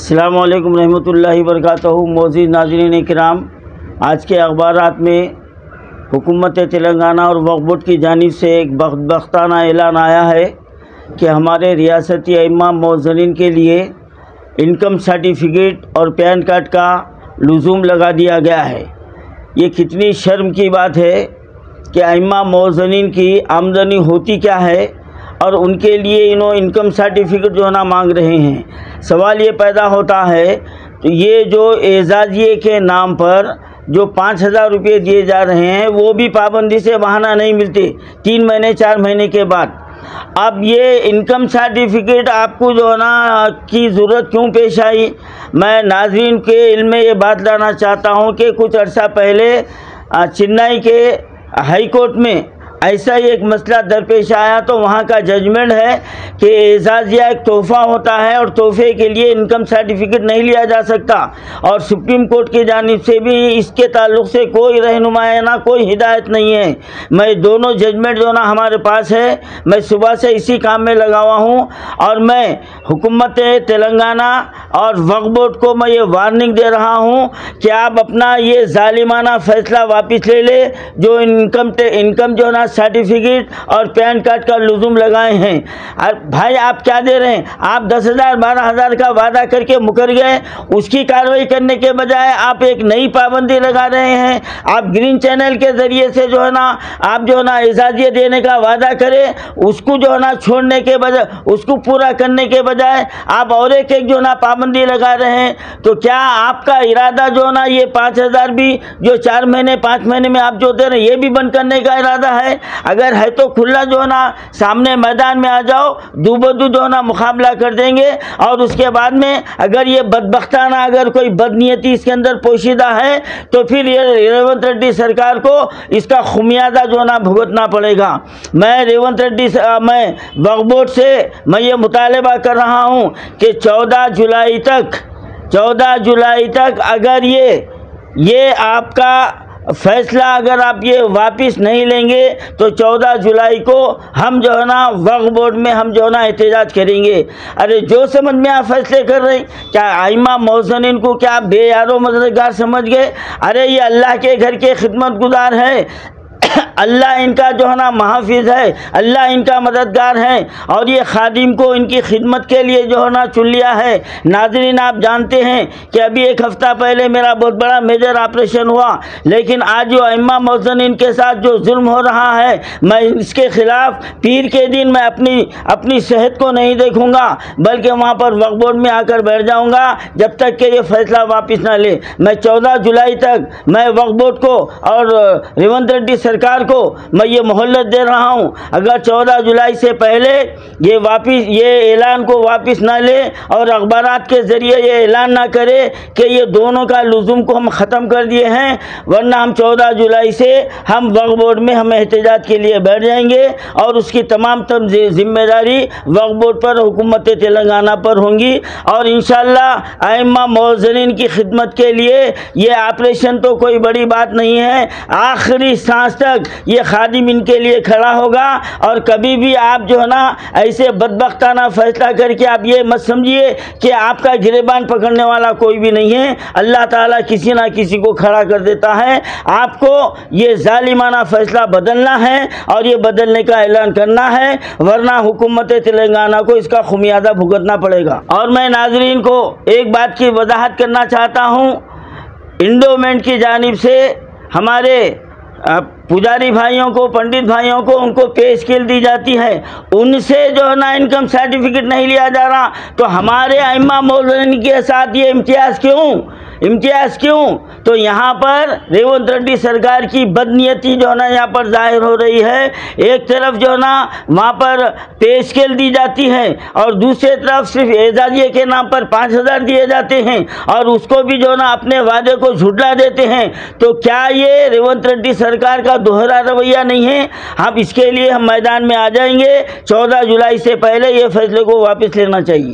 السلام علیکم رحمۃ اللہ وبرکاتہ۔ معزز ناظرین کرام، آج کے اخبارات میں حکومت تلنگانہ اور وقف بورڈ کی جانب سے ایک بدبختانہ اعلان آیا ہے کہ ہمارے ریاستی ائمہ موذنین کے لیے انکم سرٹیفکیٹ اور پین کارڈ کا لزوم لگا دیا گیا ہے۔ یہ کتنی شرم کی بات ہے کہ ائمہ موذنین کی آمدنی ہوتی کیا ہے اور ان کے لیے انکم سرٹیفکیٹ جو ہے نا مانگ رہے ہیں۔ سوال یہ پیدا ہوتا ہے تو یہ جو اعزازیے کے نام پر جو 5,000 روپے دیے جا رہے ہیں وہ بھی پابندی سے بہانہ نہیں ملتے 3 مہینے 4 مہینے کے بعد۔ اب یہ انکم سرٹیفکیٹ آپ کو جو ہے نا کی ضرورت کیوں پیش آئی؟ میں ناظرین کے علم میں یہ بات لانا چاہتا ہوں کہ کچھ عرصہ پہلے چنئی کے ہائی کورٹ میں ایسا ہی ایک مسئلہ درپیش آیا تو وہاں کا ججمنٹ ہے کہ اعزازیہ ایک تحفہ ہوتا ہے اور تحفے کے لیے انکم سرٹیفکیٹ نہیں لیا جا سکتا، اور سپریم کورٹ کی جانب سے بھی اس کے تعلق سے کوئی رہنمائیانہ کوئی ہدایت نہیں ہے۔ میں دونوں ججمنٹ جو نا ہمارے پاس ہے، میں صبح سے اسی کام میں لگا ہوا ہوں، اور میں حکومت تلنگانہ اور وقف بورڈ کو میں یہ وارننگ دے رہا ہوں کہ آپ اپنا یہ ظالمانہ فیصلہ واپس لے لے جو انکم جو نا سرٹیفکیٹ اور پین کارڈ کا لزوم لگائے ہیں۔ بھائی آپ کیا دے رہے ہیں؟ آپ 10,000 12,000 کا وعدہ کر کے مکر گئے، اس کی کارروائی کرنے کے بجائے آپ ایک نئی پابندی لگا رہے ہیں۔ آپ گرین چینل کے ذریعے سے جو ہے نا آپ جو ہے نا اعزازیہ دینے کا وعدہ کرے، اس کو جو ہے نا چھوڑنے کے بجائے اس کو پورا کرنے کے بجائے آپ اور ایک جو ہے نا پابندی لگا رہے ہیں۔ تو کیا آپ کا ارادہ جو ہے نا یہ 5,000 بھی جو 4 مہینے 5 مہینے میں آپ جو دے رہے ہیں یہ بھی بند کرنے کا ارادہ ہے؟ اگر ہے تو کھلا جو ہے نا سامنے میدان میں آ جاؤ، دو بدو جو ہے نا مقابلہ کر دیں گے، اور اس کے بعد میں اگر یہ بدبختانہ اگر کوئی بدنیتی اس کے اندر پوشیدہ ہے تو پھر یہ ریونت ریڈی سرکار کو اس کا خمیازہ جو ہے نا بھگتنا پڑے گا۔ میں ریونت ریڈی میں وقف بورڈ سے میں یہ مطالبہ کر رہا ہوں کہ 14 جولائی تک اگر یہ آپ کا فیصلہ اگر آپ یہ واپس نہیں لیں گے تو 14 جولائی کو ہم جو ہے نا وقف بورڈ میں ہم جو ہے نا احتجاج کریں گے۔ ارے جو سمجھ میں آپ فیصلے کر رہے ہیں، کیا ائمہ موذنین کو کیا آپ بے یار و مددگار سمجھ گئے؟ ارے یہ اللہ کے گھر کے خدمت گزار ہے، اللہ ان کا جو ہے نا محافظ ہے، اللہ ان کا مددگار ہے، اور یہ خادم کو ان کی خدمت کے لیے جو ہے نا چن لیا ہے۔ ناظرین آپ جانتے ہیں کہ ابھی 1 ہفتہ پہلے میرا بہت بڑا میجر آپریشن ہوا، لیکن آج جو ائمہ موذنین کے ساتھ جو ظلم ہو رہا ہے میں اس کے خلاف پیر کے دن میں اپنی صحت کو نہیں دیکھوں گا، بلکہ وہاں پر وقف بورڈ میں آ کر بیٹھ جاؤں گا جب تک کہ یہ فیصلہ واپس نہ لے۔ میں 14 جولائی تک میں وقف بورڈ کو اور ریونت ریڈی سرکار کو میں یہ مہلت دے رہا ہوں، اگر 14 جولائی سے پہلے یہ اعلان کو واپس نہ لے اور اخبارات کے ذریعے یہ اعلان نہ کرے کہ یہ دونوں کا لزوم کو ہم ختم کر دیے ہیں، ورنہ ہم 14 جولائی سے ہم وقف بورڈ میں ہم احتجاج کے لیے بیٹھ جائیں گے، اور اس کی تمام ذمہ داری وقف بورڈ پر حکومت تلنگانہ پر ہوں گی، اور انشاءاللہ ائمہ موذنین کی خدمت کے لیے یہ آپریشن تو کوئی بڑی بات نہیں ہے، آخری سانس تک یہ خادم ان کے لیے کھڑا ہوگا، اور کبھی بھی آپ جو ہے نا ایسے بدبختانہ فیصلہ کر کے آپ یہ مت سمجھیے کہ آپ کا گریبان پکڑنے والا کوئی بھی نہیں ہے، اللہ تعالیٰ کسی نہ کسی کو کھڑا کر دیتا ہے۔ آپ کو یہ ظالمانہ فیصلہ بدلنا ہے اور یہ بدلنے کا اعلان کرنا ہے، ورنہ حکومت تلنگانہ کو اس کا خمیازہ بھگتنا پڑے گا۔ اور میں ناظرین کو ایک بات کی وضاحت کرنا چاہتا ہوں، انڈومنٹ کی جانب سے ہمارے پجاری بھائیوں کو پنڈت بھائیوں کو ان کو پے اسکیل دی جاتی ہے، ان سے جو ہے نا انکم سرٹیفکیٹ نہیں لیا جا رہا، تو ہمارے ائمہ موذنین کے ساتھ یہ امتیاز کیوں؟ تو یہاں پر ریونت ریڈی سرکار کی بدنیتی جو ہے نا یہاں پر ظاہر ہو رہی ہے۔ ایک طرف جو ہے نا وہاں پر پے اسکیل دی جاتی ہے، اور دوسری طرف صرف اعزازیے کے نام پر 5,000 دیے جاتے ہیں، اور اس کو بھی جو ہے نا اپنے وعدے کو جھٹلا دیتے ہیں۔ تو کیا یہ ریونت ریڈی سرکار کا دوہرا رویہ نہیں ہے؟ ہم اس کے لیے ہم میدان میں آ جائیں گے، 14 جولائی سے پہلے یہ فیصلے کو واپس لینا چاہیے۔